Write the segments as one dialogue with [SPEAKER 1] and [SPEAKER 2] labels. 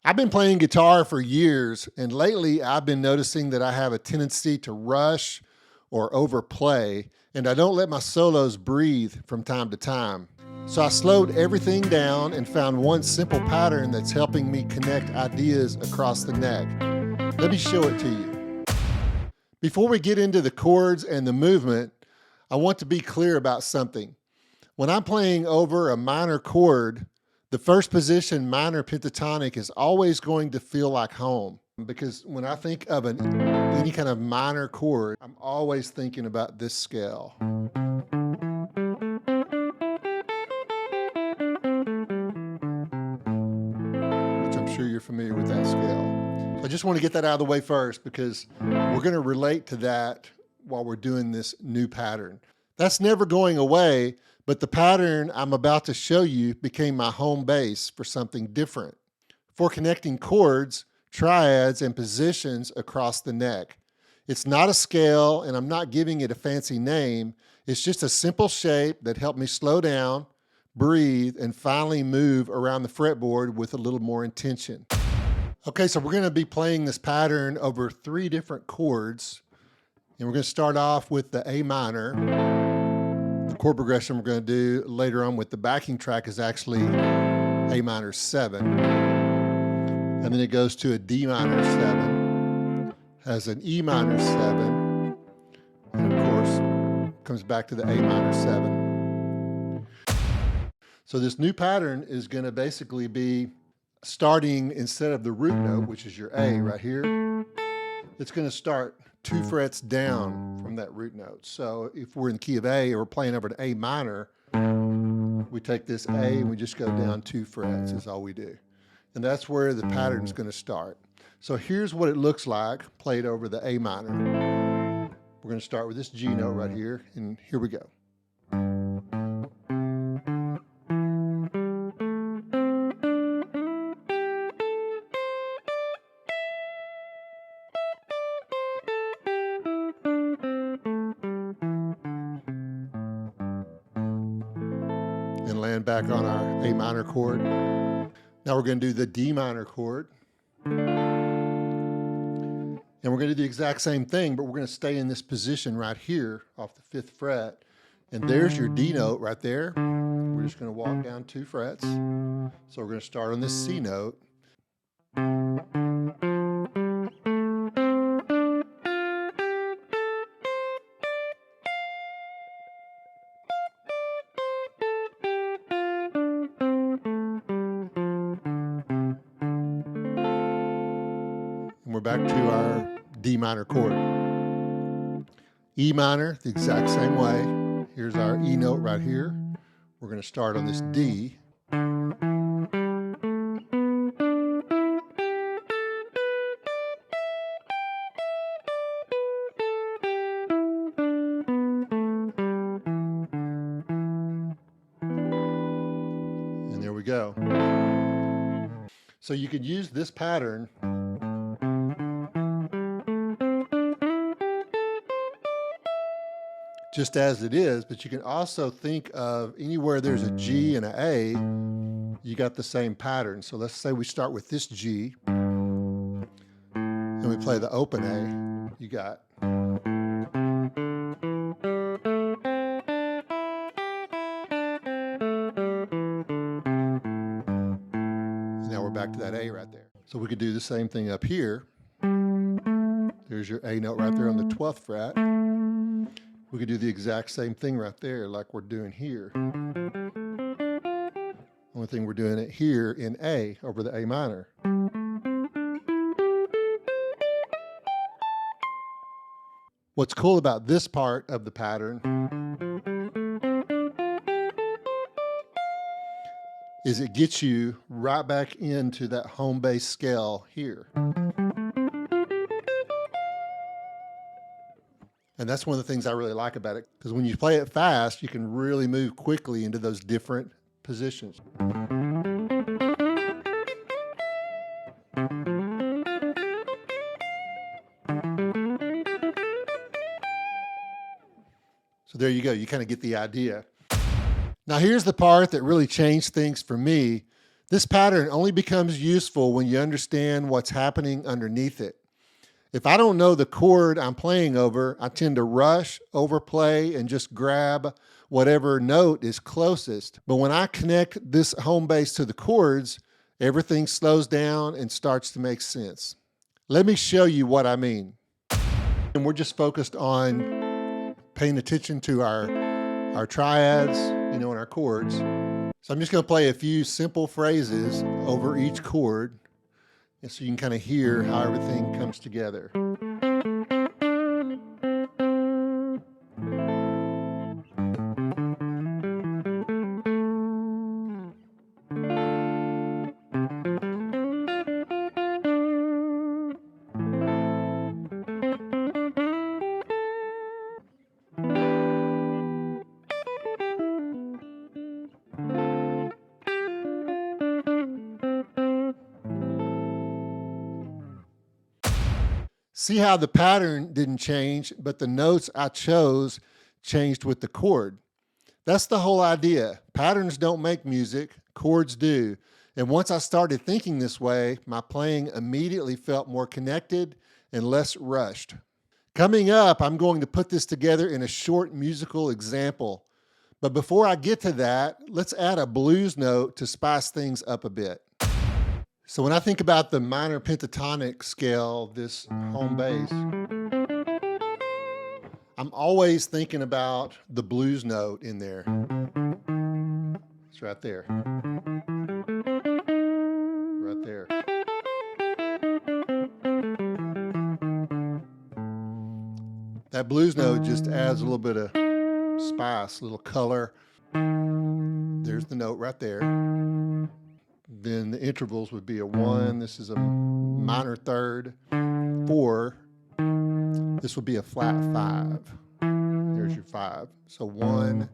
[SPEAKER 1] I've been playing guitar for years, and lately I've been noticing that I have a tendency to rush or overplay, and I don't let my solos breathe from time to time. So I slowed everything down and found one simple pattern that's helping me connect ideas across the neck. Let me show it to you. Before we get into the chords and the movement, I want to be clear about something. When I'm playing over a minor chord, the first position minor pentatonic is always going to feel like home, because when I think of any kind of minor chord, I'm always thinking about this scale. Which I'm sure you're familiar with that scale. So I just want to get that out of the way first, because we're going to relate to that while we're doing this new pattern. That's never going away, but the pattern I'm about to show you became my home base for something different, for connecting chords, triads, and positions across the neck. It's not a scale, and I'm not giving it a fancy name. It's just a simple shape that helped me slow down, breathe, and finally move around the fretboard with a little more intention. Okay, so we're going to be playing this pattern over 3 different chords, and we're going to start off with the A minor. The chord progression we're going to do later on with the backing track is actually A minor 7. And then it goes to a D minor 7, has an E minor 7, and of course comes back to the A minor 7. So this new pattern is going to basically be starting, instead of the root note, which is your A right here, it's going to start 2 frets down from that root note. So if we're in the key of A or we're playing over to A minor, we take this A and we just go down 2 frets is all we do. And that's where the pattern is going to start. So here's what it looks like played over the A minor. We're going to start with this G note right here, and here we go. And land back on our A minor chord. Now we're going to do the D minor chord. And we're going to do the exact same thing, but we're going to stay in this position right here off the 5th fret. And there's your D note right there. We're just going to walk down 2 frets. So we're going to start on this C note. We're back to our D minor chord. E minor, the exact same way. Here's our E note right here. We're going to start on this D. And there we go. So you could use this pattern just as it is, but you can also think of anywhere there's a G and an A, you got the same pattern. So let's say we start with this G and we play the open A. You got and now we're back to that A right there. So we could do the same thing up here. There's your A note right there on the 12th fret. We could do the exact same thing right there like we're doing here. Only thing we're doing it here in A over the A minor. What's cool about this part of the pattern is it gets you right back into that home bass scale here. And that's one of the things I really like about it, because when you play it fast, you can really move quickly into those different positions. So there you go. You kind of get the idea. Now here's the part that really changed things for me. This pattern only becomes useful when you understand what's happening underneath it. If I don't know the chord I'm playing over, I tend to rush, overplay, and just grab whatever note is closest. But when I connect this home bass to the chords, everything slows down and starts to make sense. Let me show you what I mean. And we're just focused on paying attention to our triads, and our chords. So I'm just going to play a few simple phrases over each chord, and so you can kind of hear how everything comes together. See how the pattern didn't change, but the notes I chose changed with the chord. That's the whole idea. Patterns don't make music, chords do. And once I started thinking this way, my playing immediately felt more connected and less rushed. Coming up, I'm going to put this together in a short musical example. But before I get to that, let's add a blues note to spice things up a bit. So when I think about the minor pentatonic scale, this home bass, I'm always thinking about the blues note in there. It's right there. Right there. That blues note just adds a little bit of spice, a little color. There's the note right there. Then the intervals would be a 1. This is a minor third. 4. This would be a flat 5. There's your 5. So 1,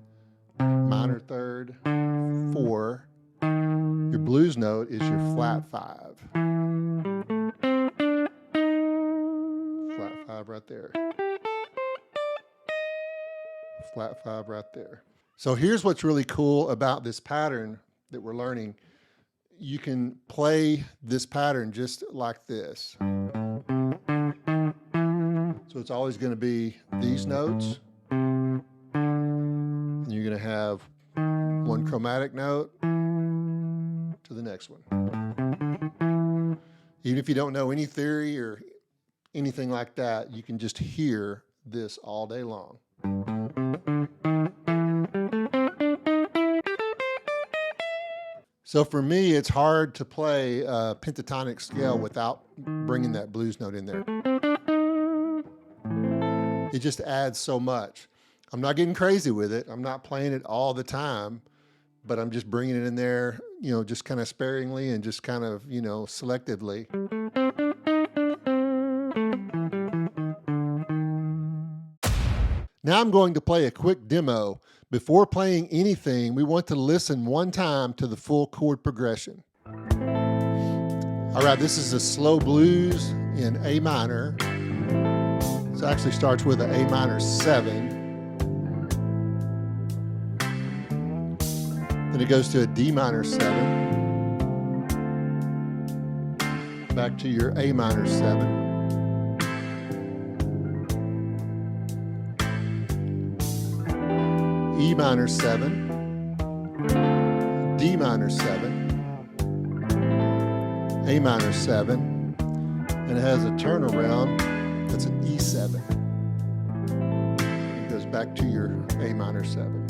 [SPEAKER 1] minor third, 4. Your blues note is your flat 5. Flat 5 right there. Flat 5 right there. So here's what's really cool about this pattern that we're learning. You can play this pattern just like this. So it's always going to be these notes. And you're going to have one chromatic note to the next one. Even if you don't know any theory or anything like that, you can just hear this all day long. So for me, it's hard to play a pentatonic scale without bringing that blues note in there. It just adds so much. I'm not getting crazy with it. I'm not playing it all the time, but I'm just bringing it in there, just kind of sparingly and just kind of, selectively. Now I'm going to play a quick demo. Before playing anything, we want to listen one time to the full chord progression. All right, this is a slow blues in A minor. It actually starts with an A minor 7. Then it goes to a D minor 7. Back to your A minor 7. E minor 7, D minor 7, A minor 7, and it has a turnaround, that's an E7. It goes back to your A minor 7.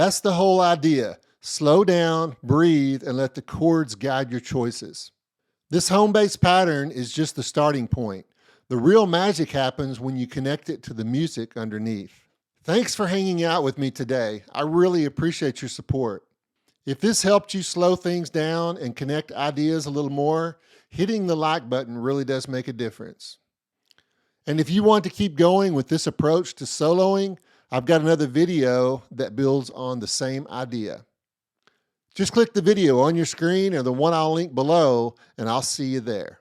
[SPEAKER 1] That's the whole idea. Slow down, breathe, and let the chords guide your choices. This home bass pattern is just the starting point. The real magic happens when you connect it to the music underneath. Thanks for hanging out with me today. I really appreciate your support. If this helped you slow things down and connect ideas a little more, hitting the like button really does make a difference. And if you want to keep going with this approach to soloing, I've got another video that builds on the same idea. Just click the video on your screen or the one I'll link below, and I'll see you there.